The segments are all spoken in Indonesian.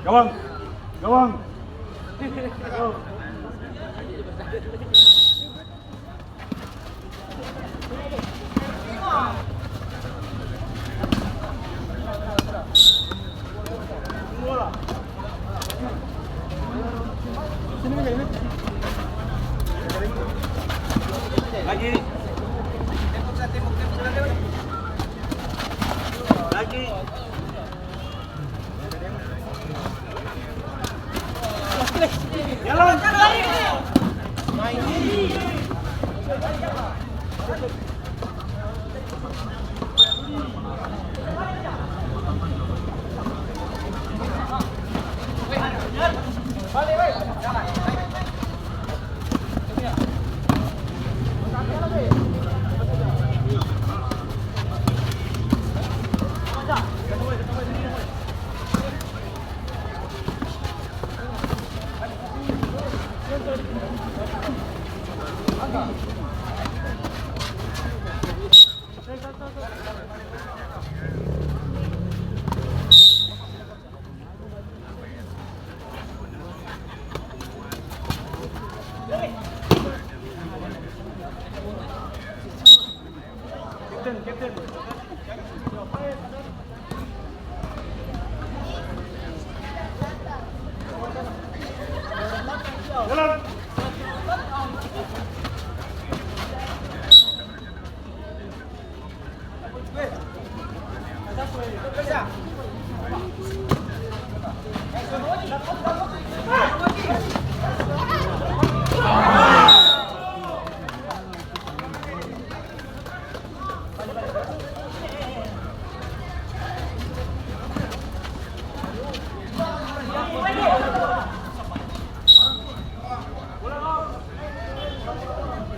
Gawang. Gawang. Lagi. Lagi. Jalan. Jalan.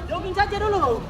Jogging saja dulu.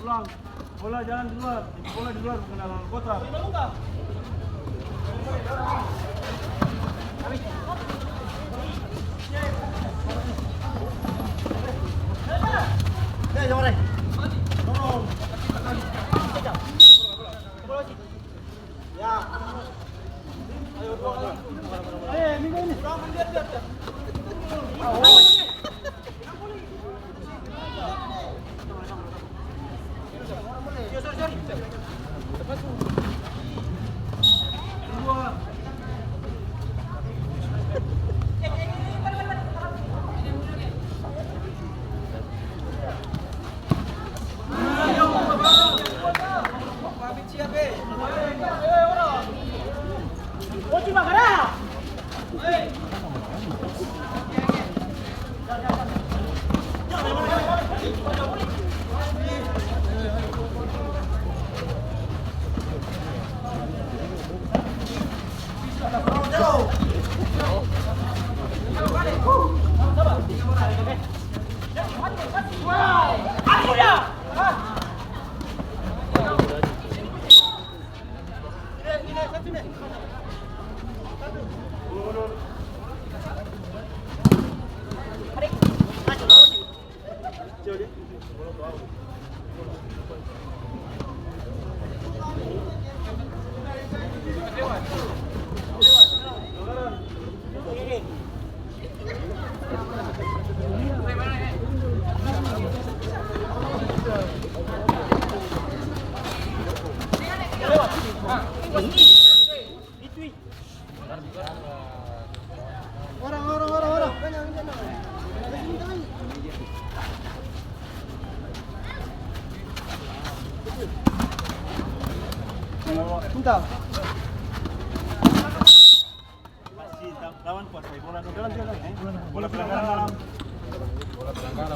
Pulang. Bola jangan di luar. Bola di luar bukan dalam kotak. Entah. Masih lawan kuasai bola dalam jalan. Bola pelanggaran dalam. Bola pelanggaran.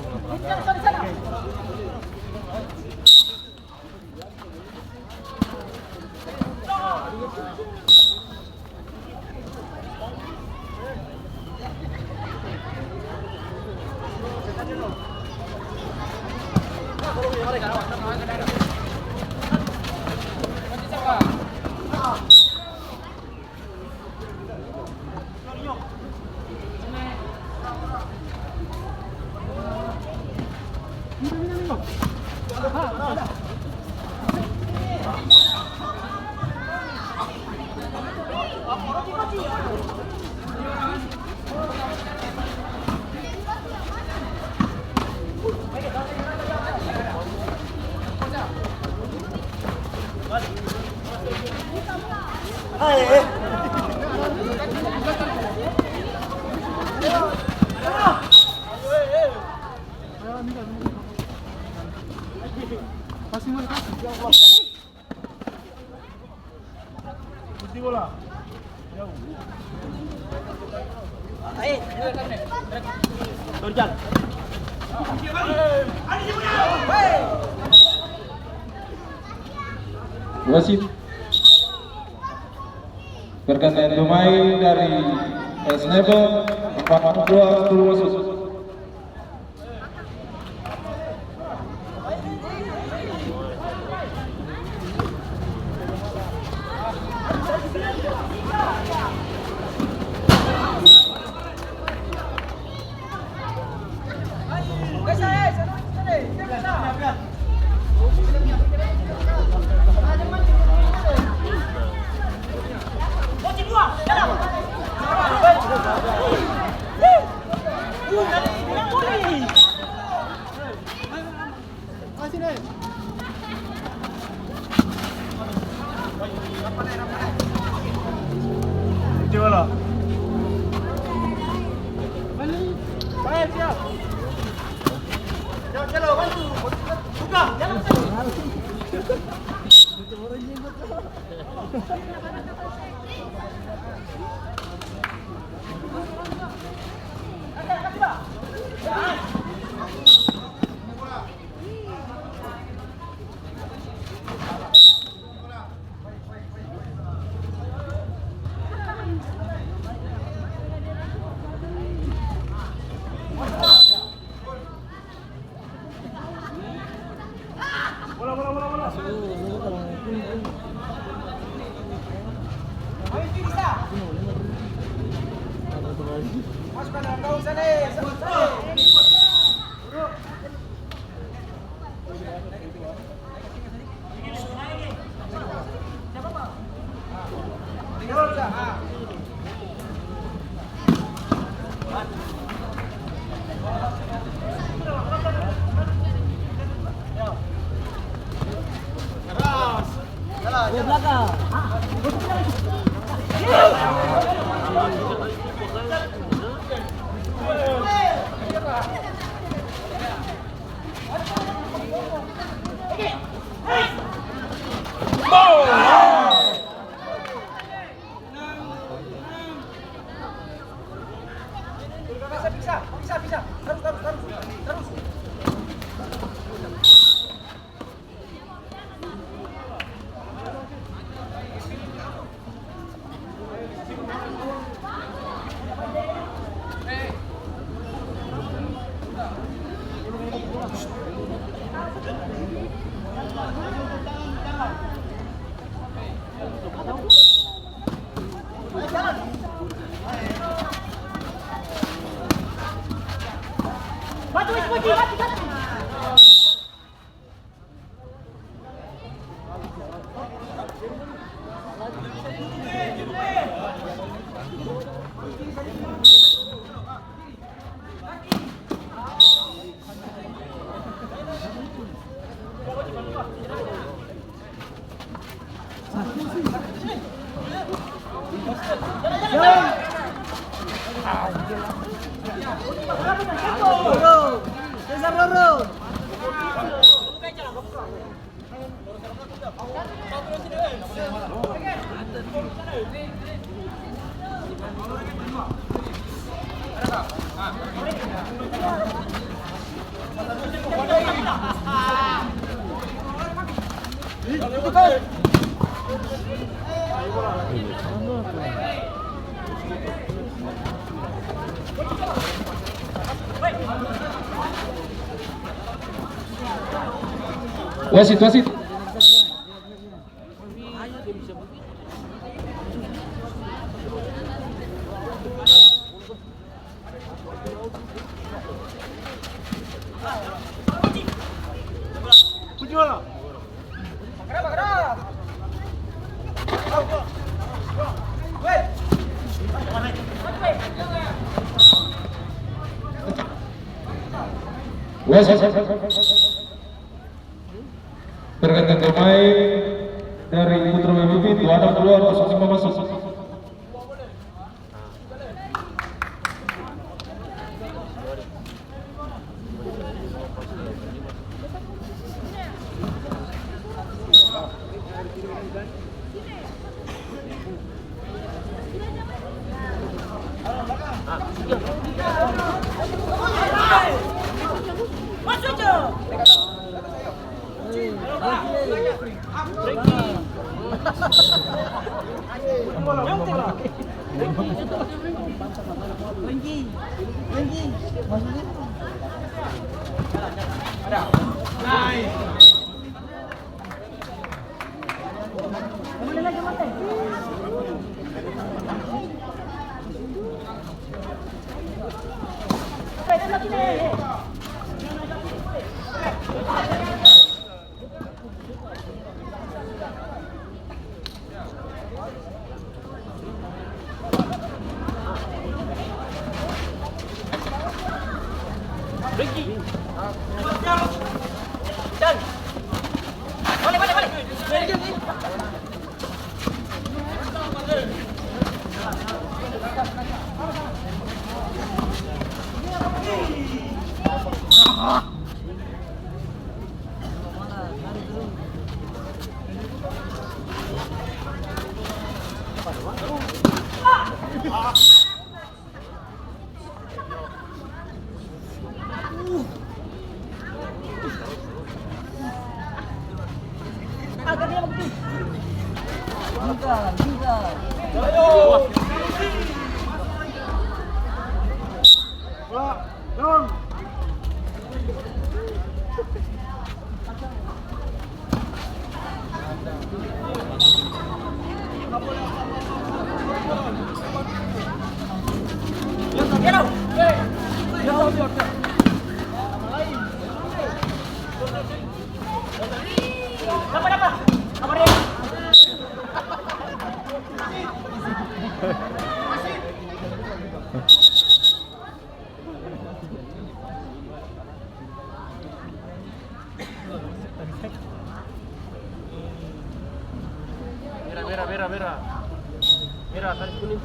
Putih bola. Jauh. Berjalan. Wasit pergantian pemain dari Snapper 42 wasit. Putih bola. Wasit, wasit. 붙지 마라. Wasit. Pergantian pemain dari Putra BBB, Tuan keluar 05 masuk. Merah, garis kuning.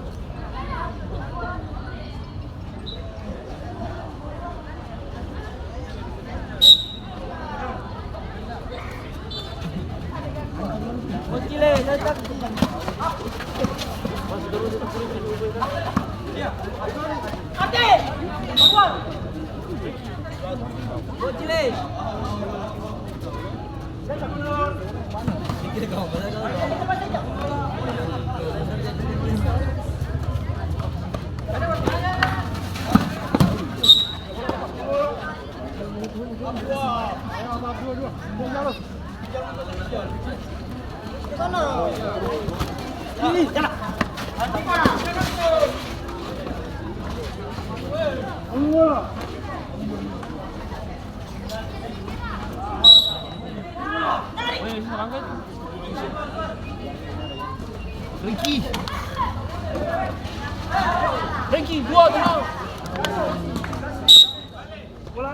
Bola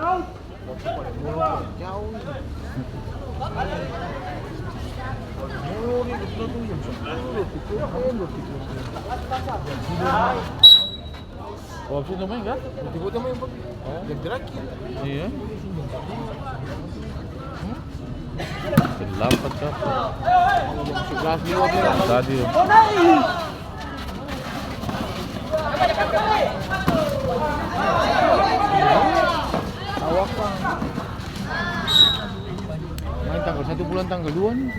out. Oh, sino main kan? Tiba-tiba main pun. Yang terakhir. Iya. Lampat ka. Sebelas dua dia tadi. Awak bang. Main tanggal 1 bulan tanggal 2 nih.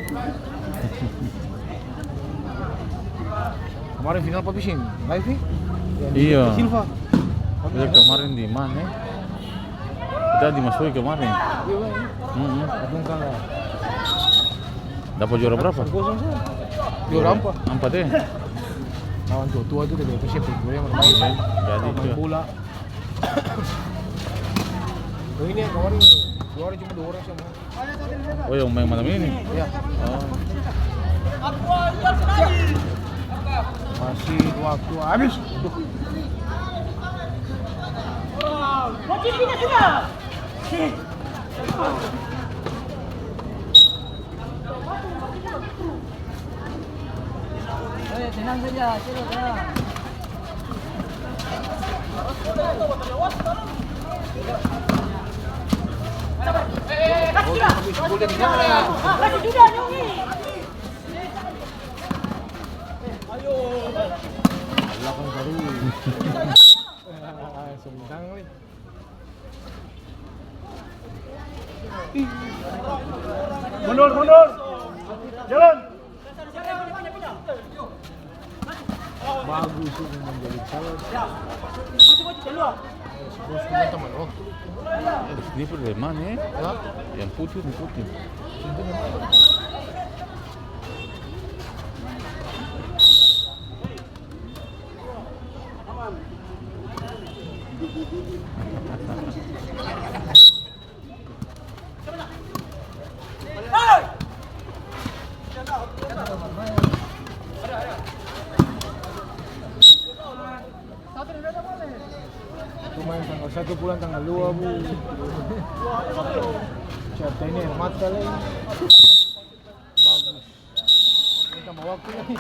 Kemarin final Papisin, live nih? Iya. Silva. Kita kemarin di mana? Kita di Masui kemarin. Iya bang. Agung kalah. Dapat juara berapa? Kosong sih. Juara apa? 4 deh. Lawan tua itu dari Persib gue yang bermain. Jadi Main itu. bola. Oh ini yang kemarin juara cuma 2 orang sama. Oh yang main malam ini? Ya. Oh. Masih waktu habis. Tenang saja, tenang. Belakang baru. Sendang nih. Mundur. Jalan. Bagus ini menjadi calon. Bos teman-teman, oh. Ini dari mana ya? Ya. Yang putih. Cuma yang tanggal 1 bulan tanggal 2 bu. Cerita ini air mata lagi. Bagus. Ini tambah waktu lagi.